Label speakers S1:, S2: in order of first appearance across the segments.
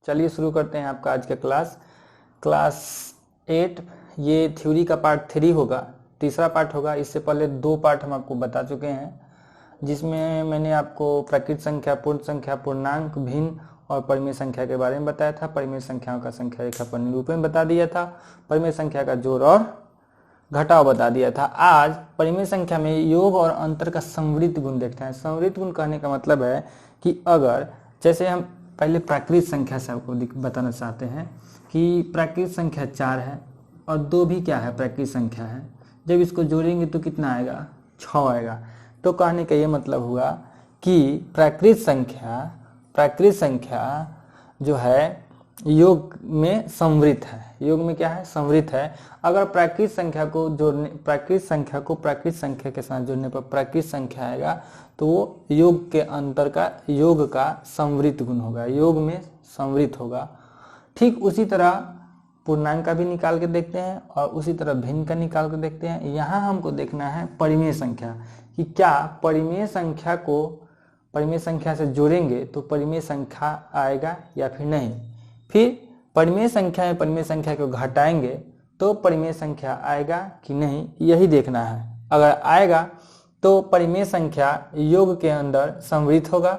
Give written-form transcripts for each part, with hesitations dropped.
S1: चलिए शुरू करते हैं आपका आज का क्लास 8। ये थ्योरी का पार्ट 3 होगा, तीसरा पार्ट होगा। इससे पहले 2 पार्ट हम आपको बता चुके हैं, जिसमें मैंने आपको प्रकृत संख्या, पूर्ण संख्या, पूर्णांक, भिन्न और परिमेय संख्या के बारे में बताया था। परिमेय संख्याओं का संख्या रेखा पर निरूपण बता दिया था। परिमेय संख्या का जोड़ और घटाव बता दिया था। आज परिमेय संख्या में योग और अंतर का संवृत्त गुण देखते हैं। संवृत्त गुण कहने का मतलब है कि अगर जैसे हम पहले प्राकृत संख्या से आपको बताना चाहते हैं कि प्राकृत संख्या 4 है और 2 भी क्या है, प्राकृत संख्या है। जब इसको जोड़ेंगे तो कितना आएगा, 6 आएगा। तो कहने का ये मतलब हुआ कि प्राकृत संख्या जो है योग में संवृत्त है। योग में क्या है, संवृत्त है। अगर प्राकृत संख्या को प्राकृत संख्या के साथ जोड़ने पर प्राकृत संख्या आएगा तो वो योग के अंतर का, योग का संवृत्त गुण होगा, योग में संवृत्त होगा। ठीक उसी तरह पूर्णांक का भी निकाल के देखते हैं और उसी तरह भिन्न का निकाल के देखते हैं। यहाँ हमको देखना है परिमेय संख्या कि क्या परिमेय संख्या से जोड़ेंगे तो परिमेय संख्या आएगा या फिर नहीं। फिर परिमेय संख्या में परिमेय संख्या को घटाएंगे तो परिमेय संख्या आएगा कि नहीं, यही देखना है। अगर आएगा तो परिमेय संख्या योग के अंदर संवृत्त होगा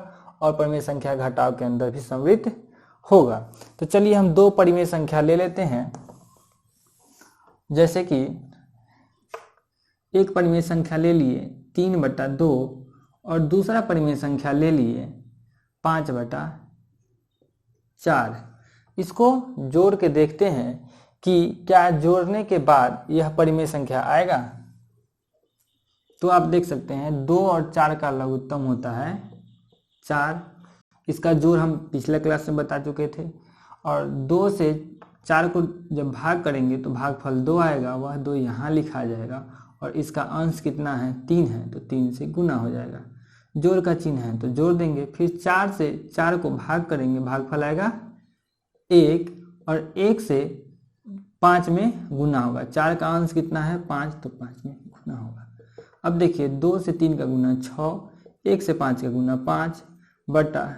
S1: और परिमेय संख्या घटाव के अंदर भी संवृत्त होगा। तो चलिए हम 2 परिमेय संख्या ले लेते हैं। जैसे कि एक परिमेय संख्या ले लिए 3/2 और दूसरा परिमेय संख्या ले लिए 5/4। इसको जोड़ के देखते हैं कि क्या जोड़ने के बाद यह परिमेय संख्या आएगा। तो आप देख सकते हैं 2 और 4 का लघुत्तम होता है 4। इसका जोड़ हम पिछले क्लास में बता चुके थे। और 2 से 4 को जब भाग करेंगे तो भागफल 2 आएगा, वह 2 यहाँ लिखा जाएगा। और इसका अंश कितना है, 3 है, तो 3 से गुना हो जाएगा। जोड़ का चिन्ह है तो जोड़ देंगे। फिर 4 से 4 को भाग करेंगे, भागफल आएगा 1 और 1 से 5 में गुना होगा। 4 का अंश कितना है, 5, तो 5 में गुना होगा। अब देखिए 2 से 3 का गुना 6, 1 से 5 का गुना 5/4,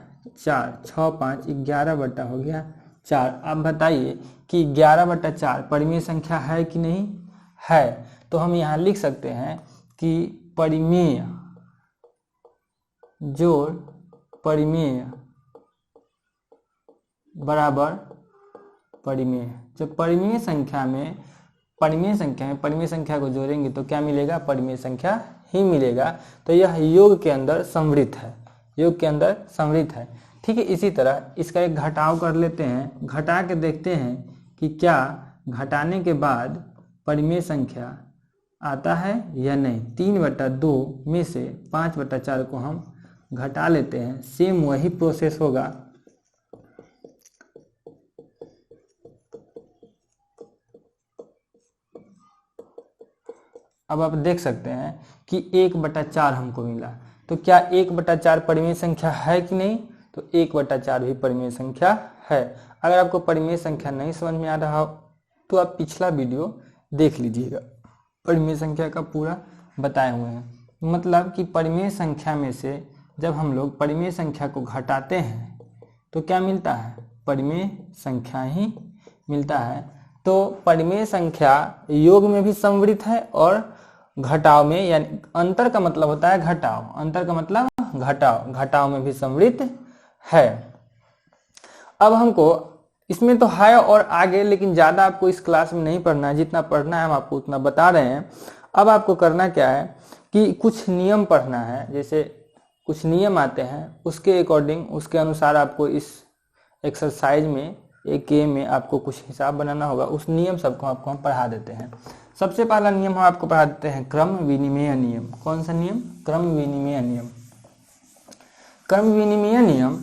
S1: 6 5 11 बटा हो गया 4। अब बताइए कि 11/4 परिमेय संख्या है कि नहीं है। तो हम यहाँ लिख सकते हैं कि परिमेय जोड़ परिमेय बराबर परिमेय। जब परिमेय संख्या में परिमेय संख्या को जोड़ेंगे तो क्या मिलेगा, परिमेय संख्या ही मिलेगा। तो यह योग के अंदर संवृत्त है, योग के अंदर संवृत्त है। ठीक है, इसी तरह इसका एक घटाव कर लेते हैं। घटा के देखते हैं कि क्या घटाने के बाद परिमेय संख्या आता है या नहीं। 3/2 में से 5/4 को हम घटा लेते हैं। सेम वही प्रोसेस होगा। अब आप देख सकते हैं कि 1/4 हमको मिला। तो क्या 1/4 परिमेय संख्या है कि नहीं, तो 1/4 भी परिमेय संख्या है। अगर आपको परिमेय संख्या नहीं समझ में आ रहा हो तो आप पिछला वीडियो देख लीजिएगा, परिमेय संख्या का पूरा बताए हुए हैं। मतलब कि परिमेय संख्या में से जब हम लोग परिमेय संख्या को घटाते हैं तो क्या मिलता है, परिमेय संख्या ही मिलता है। तो परिमेय संख्या योग में भी संवृत्त है और घटाव में, यानी अंतर का मतलब होता है घटाव, अंतर का मतलब घटाव में भी संवृत्त है। अब हमको इसमें तो है और आगे, लेकिन ज्यादा आपको इस क्लास में नहीं पढ़ना है। जितना पढ़ना है हम आपको उतना बता रहे हैं। अब आपको करना क्या है कि कुछ नियम पढ़ना है। जैसे कुछ नियम आते हैं, उसके अकॉर्डिंग, उसके अनुसार आपको इस एक्सरसाइज में, एक गेम में आपको कुछ हिसाब बनाना होगा। उस नियम सबको आपको हम पढ़ा देते हैं। सबसे पहला नियम हम आपको पढ़ा देते हैं क्रम विनिमय नियम। कौन सा नियम, क्रम विनिमय नियम। क्रम विनिमय नियम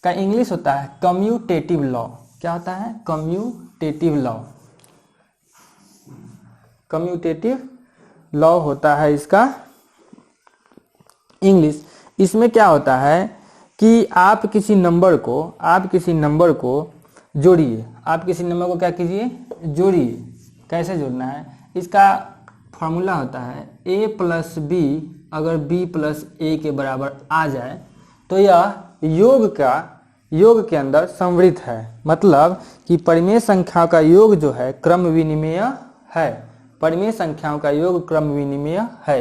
S1: का इंग्लिश होता है कम्यूटेटिव लॉ। क्या होता है, कम्यूटेटिव लॉ। कम्यूटेटिव लॉ होता है इसका इंग्लिश। इसमें क्या होता है कि आप किसी नंबर को जोड़िए। आप किसी नंबर को क्या कीजिए, जोड़िए। कैसे जोड़ना है, इसका फॉर्मूला होता है a + b अगर b + a के बराबर आ जाए तो यह योग का योग के अंदर संवृत है, मतलब कि परिमेय संख्याओं का योग जो है क्रम विनिमेय है। परिमेय संख्याओं का योग क्रम विनिमेय है।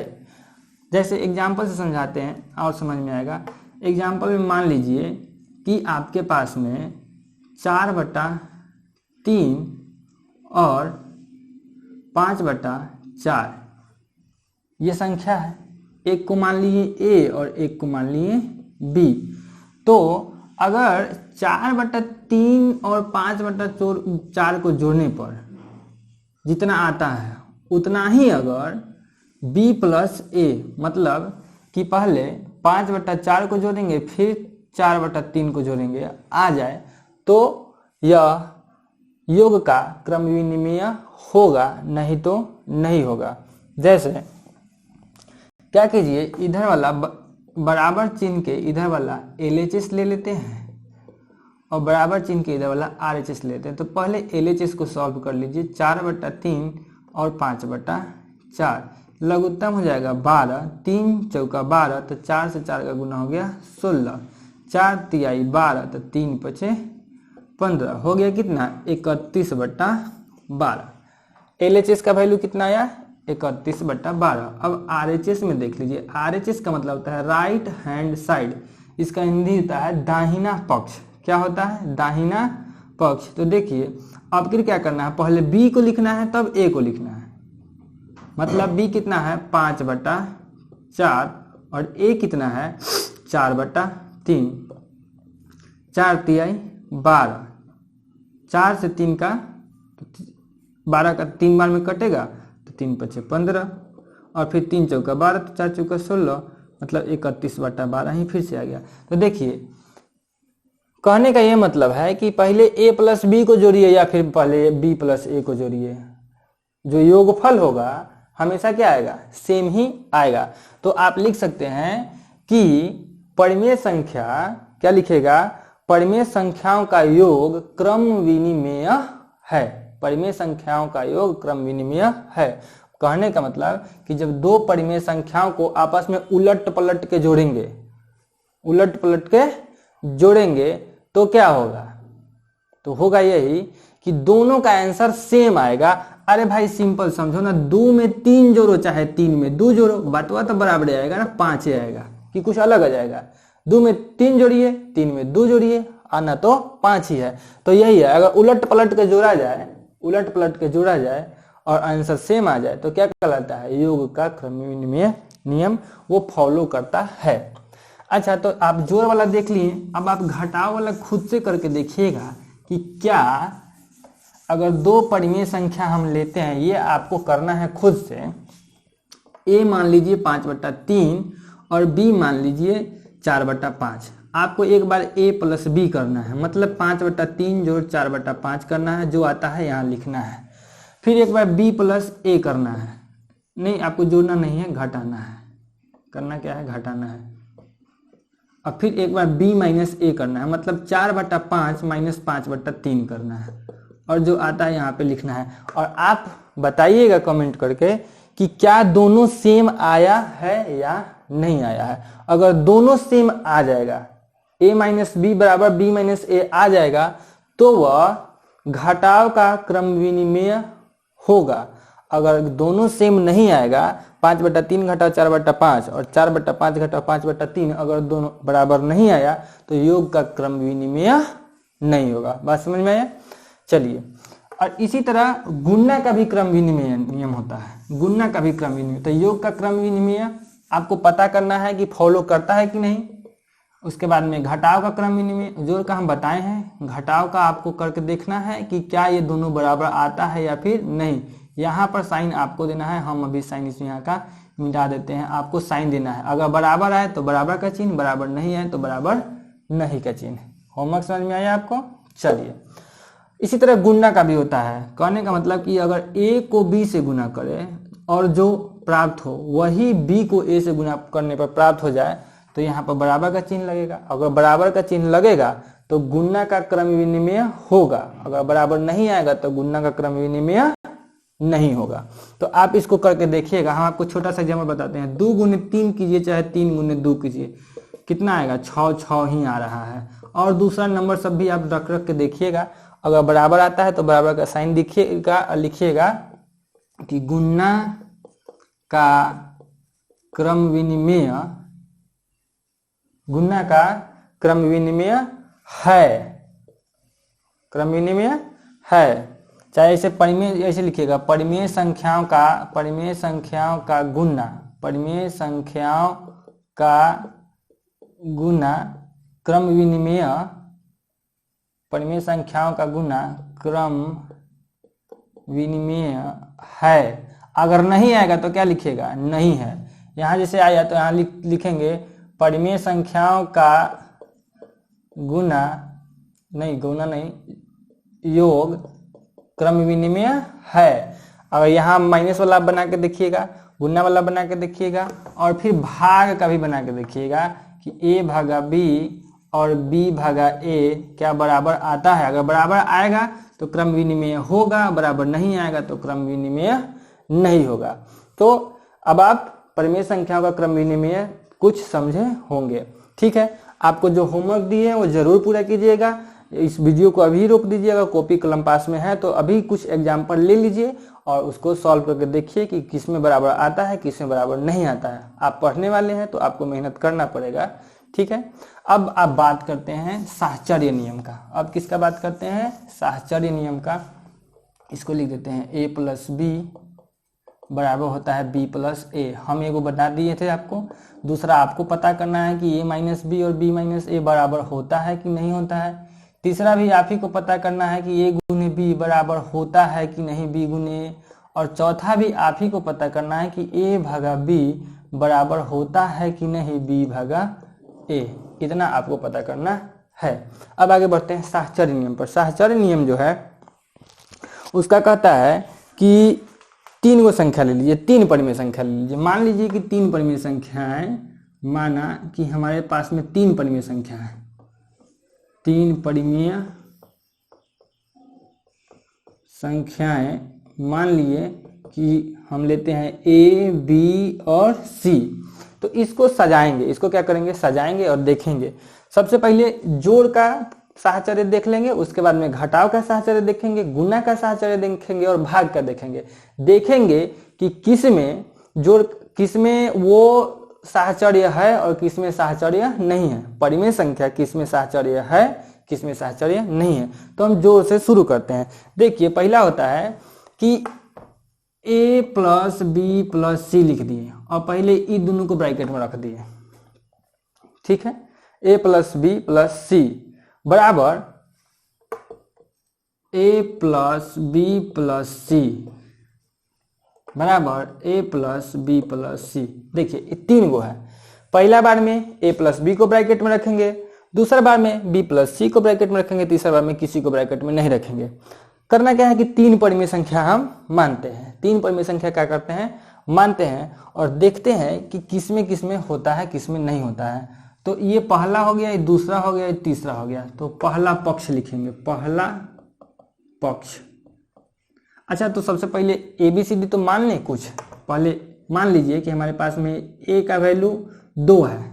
S1: जैसे एग्जाम्पल से समझाते हैं और समझ में आएगा। एग्जाम्पल में मान लीजिए कि आपके पास में 4/3 और 5/4 ये संख्या है। एक को मान लीजिए ए और एक को मान लीजिए बी। तो अगर 4/3 और 5/4 को जोड़ने पर जितना आता है उतना ही अगर b प्लस ए, मतलब कि पहले 5/4 को जोड़ेंगे फिर 4/3 को जोड़ेंगे आ जाए तो यह योग का क्रम विनिमेय होगा, नहीं तो नहीं होगा। जैसे क्या कीजिए, इधर वाला बराबर चिन्ह के इधर वाला LHS ले लेते हैं और बराबर चिन्ह के इधर वाला RHS लेते हैं। तो पहले LHS को सॉल्व कर लीजिए। 4/3 और 5/4 लघुत्तम हो जाएगा 12, 3 चौका 12, तो 4 से 4 का गुना हो गया 16, 4 तिहाई 12, तो 3 पचे 15 हो गया कितना 31/12। LHS का वैल्यू कितना आया 31/12। अब RHS में देख लीजिए। RHS का मतलब होता है राइट हैंड साइड, इसका हिंदी होता है दाहिना पक्ष। क्या होता है दाहिना पक्ष। तो देखिए अब फिर क्या करना है, पहले B को लिखना है तब A को लिखना है। मतलब B कितना है 5/4 और A कितना है 4/3। 4 तिहाई 12, 4 से 3 का 12 का 3 बार में कटेगा तो 3 पचे 15 और फिर 3 चौका 12, तो 4 चौका 16, मतलब 31/12 ही फिर से आ गया। तो देखिए कहने का ये मतलब है कि पहले A प्लस B को जोड़िए या फिर पहले B प्लस A को जोड़िए, जो योगफल होगा हमेशा क्या आएगा सेम ही आएगा। तो आप लिख सकते हैं कि परिमेय संख्या क्या लिखेगा, परिमेय संख्याओं का योग क्रम विनिमेय है। परिमेय संख्याओं का योग क्रम विनिमेय है। कहने का मतलब कि जब दो परिमेय संख्याओं को आपस में उलट पलट के जोड़ेंगे तो क्या होगा, तो होगा यही कि दोनों का आंसर सेम आएगा। अरे भाई सिंपल समझो ना, 2 में 3 जोड़ो चाहे 3 में 2 जोड़ो, बटवा तो बराबर आएगा ना, 5 ही आएगा कि कुछ अलग आ जाएगा। 2 में 3 जोड़िए, 3 में 2 जोड़िए, आना तो 5 ही है। तो यही है, अगर उलट पलट के जोड़ा जाए और आंसर सेम आ जाए तो क्या कहलाता है, योग का क्रम विनिमेय नियम वो फॉलो करता है। अच्छा तो आप जोड़ वाला देख लिए, अब आप घटाव वाला खुद से करके देखिएगा कि क्या अगर दो परिमेय संख्या हम लेते हैं, ये आपको करना है खुद से। A मान लीजिए 5/3 और B मान लीजिए 4/5। आपको एक बार A प्लस B करना है, मतलब 5/3 जोड़ 4/5 करना है, जो आता है यहाँ लिखना है। फिर एक बार B प्लस A करना है, नहीं आपको जोड़ना नहीं है, घटाना है। करना क्या है, घटाना है। अब फिर एक बार B माइनस A करना है, मतलब 4/5 माइनस 5/3 करना है, और जो आता है यहाँ पे लिखना है। और आप बताइएगा कमेंट करके कि क्या दोनों सेम आया है या नहीं आया है। अगर दोनों सेम आ जाएगा, A माइनस B बराबर B माइनस A आ जाएगा, तो वह घटाव का क्रम विनिमेय होगा। अगर दोनों सेम नहीं आएगा, 5/3 घटाओ 4/5 और 4/5 घटाओ 5/3, अगर दोनों बराबर नहीं आया तो योग का क्रम विनिमेय नहीं होगा। बात समझ में आया। चलिए, और इसी तरह गुणा का भी क्रम विनिमेय नियम होता है। गुणा का भी क्रम विनिमेय, तो योग का क्रम विनिमेय आपको पता करना है कि फॉलो करता है कि नहीं। उसके बाद में घटाव का क्रम विनिमेय, जोड़ का हम बताए हैं, घटाव का आपको करके देखना है कि क्या ये दोनों बराबर आता है या फिर नहीं। यहाँ पर साइन आपको देना है, हम अभी साइन इसमें यहाँ का मिटा देते हैं। आपको साइन देना है, अगर बराबर आए तो बराबर का चिन्ह, बराबर नहीं आए तो बराबर नहीं का चिन्ह। होमवर्क समझ में आया आपको। चलिए, इसी तरह गुणा का भी होता है। कहने का मतलब कि अगर A को B से गुना करे और जो प्राप्त हो वही B को A से गुना करने पर प्राप्त हो जाए, तो यहाँ पर बराबर का चिन्ह लगेगा। अगर बराबर का चिन्ह लगेगा तो गुणा का क्रम विनिमेय होगा, अगर बराबर नहीं आएगा तो गुणा का क्रम विनिमेय नहीं होगा। तो आप इसको करके देखिएगा। हम आपको छोटा सा एग्जाम्पल बताते हैं। 2 गुने 3 कीजिए चाहे 3 गुने 2 कीजिए, कितना आएगा, 6 6 ही आ रहा है। और दूसरा नंबर सब भी आप रख रख के देखिएगा। अगर बराबर आता है तो बराबर का साइन दिखिएगा और लिखिएगा कि गुणा का क्रम विनिमय, गुणा का क्रम विनिमय है, क्रम विनिमय है। चाहे इसे परिमेय ऐसे लिखिएगा, परिमेय संख्याओं का गुणा, परिमेय संख्याओं का गुणा क्रम विनिमय, परिमेय संख्याओं का गुणा क्रम विनिमय है। अगर नहीं आएगा तो क्या लिखिएगा, नहीं है। यहाँ जैसे आया तो यहाँ लिखेंगे परिमेय संख्याओं का गुणा नहीं योग क्रम विनिमय है। अगर यहाँ माइनस वाला बना के देखिएगा, गुणा वाला बना के देखिएगा, और फिर भाग का भी बना के देखिएगा कि a भागा b और b भागा a क्या बराबर आता है। अगर बराबर आएगा तो क्रम विनिमय होगा, बराबर नहीं आएगा तो क्रम विनिमय नहीं होगा। तो अब आप परिमेय संख्याओं का क्रम विनिमय कुछ समझे होंगे। ठीक है, आपको जो होमवर्क दिए हैं वो जरूर पूरा कीजिएगा। इस वीडियो को अभी रोक दीजिएगा, कॉपी कलम पास में है तो अभी कुछ एग्जाम्पल ले लीजिए और उसको सॉल्व करके देखिए कि किस में बराबर आता है, किस में बराबर नहीं आता है। आप पढ़ने वाले हैं तो आपको मेहनत करना पड़ेगा। ठीक है, अब आप बात करते हैं साहचर्य नियम का। अब किसका बात करते हैं, साहचर्य नियम का। इसको लिख देते हैं a प्लस बी बराबर होता है b प्लस ए। हम एगो बता दिए थे आपको, दूसरा आपको पता करना है कि a माइनस बी और b माइनस ए बराबर होता है कि नहीं होता है। तीसरा भी आप ही को पता करना है कि a गुने b बराबर होता है कि नहीं b गुने ए। और चौथा भी आप ही को पता करना है कि a भागा b बराबर होता है कि नहीं b भागा a। इतना आपको पता करना है। अब आगे बढ़ते हैं साहचर्य नियम पर। साहचर्य नियम जो है उसका कहता है कि तीन गो संख्या ले लीजिए, तीन परिमेय संख्या ले लीजिए। मान लीजिए कि तीन परिमेय संख्याएं, माना कि हमारे पास में तीन परिमेय संख्या है, तीन परिमेय संख्याएं मान लिए कि हम लेते हैं a, b और c। तो इसको सजाएंगे, इसको क्या करेंगे, सजाएंगे और देखेंगे। सबसे पहले जोड़ का साहचर्य देख लेंगे, उसके बाद में घटाव का साहचर्य देखेंगे, गुणा का साहचर्य देखेंगे और भाग का देखेंगे। देखेंगे कि किस में जोड़, किस में वो साहचर्य है और किस में साहचर्य नहीं है। परिमेय संख्या किस में साहचर्य है, किस में साहचर्य नहीं है। तो हम जोड़ से शुरू करते हैं। देखिए पहला होता है कि a प्लस बी प्लस सी लिख दिए और पहले ई दोनों को ब्रैकेट में रख दिए। ठीक है, a प्लस बी प्लस सी बराबर a प्लस बी प्लस सी बराबर a प्लस बी प्लस सी। देखिए तीन गो है। पहला बार में a प्लस बी को ब्रैकेट में रखेंगे, दूसरा बार में b प्लस सी को ब्रैकेट में रखेंगे, तीसरा बार में किसी को ब्रैकेट में नहीं रखेंगे। करना क्या है कि तीन परिमेय संख्या हम मानते हैं, तीन परिमेय संख्या क्या करते हैं, मानते हैं और देखते हैं कि किसमें होता है, किसमें नहीं होता है। तो ये पहला हो गया, ये दूसरा हो गया, ये तीसरा हो गया। तो पहला पक्ष लिखेंगे, पहला पक्ष। अच्छा, तो सबसे पहले ABCD तो मान लें कुछ। पहले मान लीजिए कि हमारे पास में a का वैल्यू 2 है,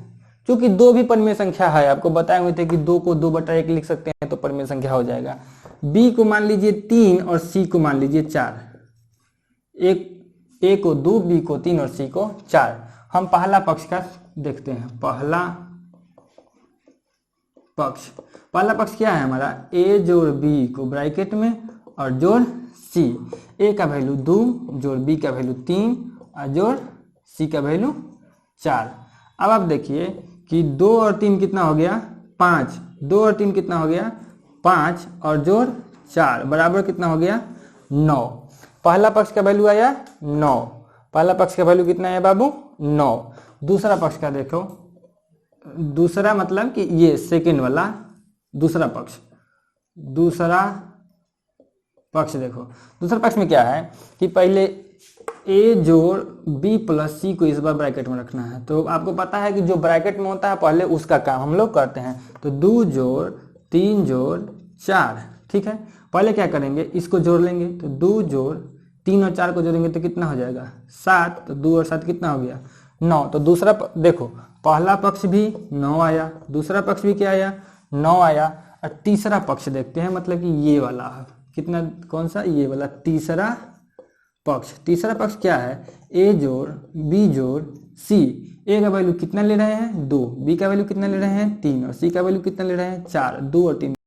S1: क्योंकि 2 भी परिमेय संख्या है। आपको बताए हुए थे कि 2 को 2/1 लिख सकते हैं तो परिमेय संख्या हो जाएगा। b को मान लीजिए 3 और c को मान लीजिए 4। a को 2, b को 3 और c को 4। हम पहला पक्ष का देखते हैं। पहला पक्ष क्या है हमारा, a जोड़ b को ब्रैकेट में और जोड़ c। a का वैल्यू 2 जोड़ b का वैल्यू 3 और जोड़ c का वैल्यू 4। अब आप देखिए कि 2 और 3 कितना हो गया, 5। 2 और 3 कितना हो गया, 5 और जोड़ 4 बराबर कितना हो गया, 9। पहला पक्ष का वैल्यू आया 9। पहला पक्ष का वैल्यू कितना है बाबू, 9। दूसरा पक्ष का देखो, दूसरा मतलब कि ये सेकंड वाला दूसरा पक्ष देखो। दूसरा पक्ष में क्या है कि पहले a जोड़ b प्लस c को इस बार ब्रैकेट में रखना है। तो आपको पता है कि जो ब्रैकेट में होता है पहले उसका काम हम लोग करते हैं। तो 2 जोड़ 3 जोड़ 4। ठीक है, पहले क्या करेंगे, इसको जोड़ लेंगे। तो 2 जोड़ 3 और 4 को जोड़ेंगे तो कितना हो जाएगा, 7। तो 2 और 7 कितना हो गया, 9। तो दूसरा देखो, पहला पक्ष भी 9 आया, दूसरा पक्ष भी क्या आया, 9 आया। और तीसरा पक्ष देखते हैं, मतलब कि ये वाला कितना, कौन सा, ये वाला तीसरा पक्ष। तीसरा पक्ष क्या है, ए जोड़ बी जोड़ सी। ए का वैल्यू कितना ले रहे हैं 2, बी का वैल्यू कितना ले रहे हैं 3 और सी का वैल्यू कितना ले रहे हैं 4। 2 और 3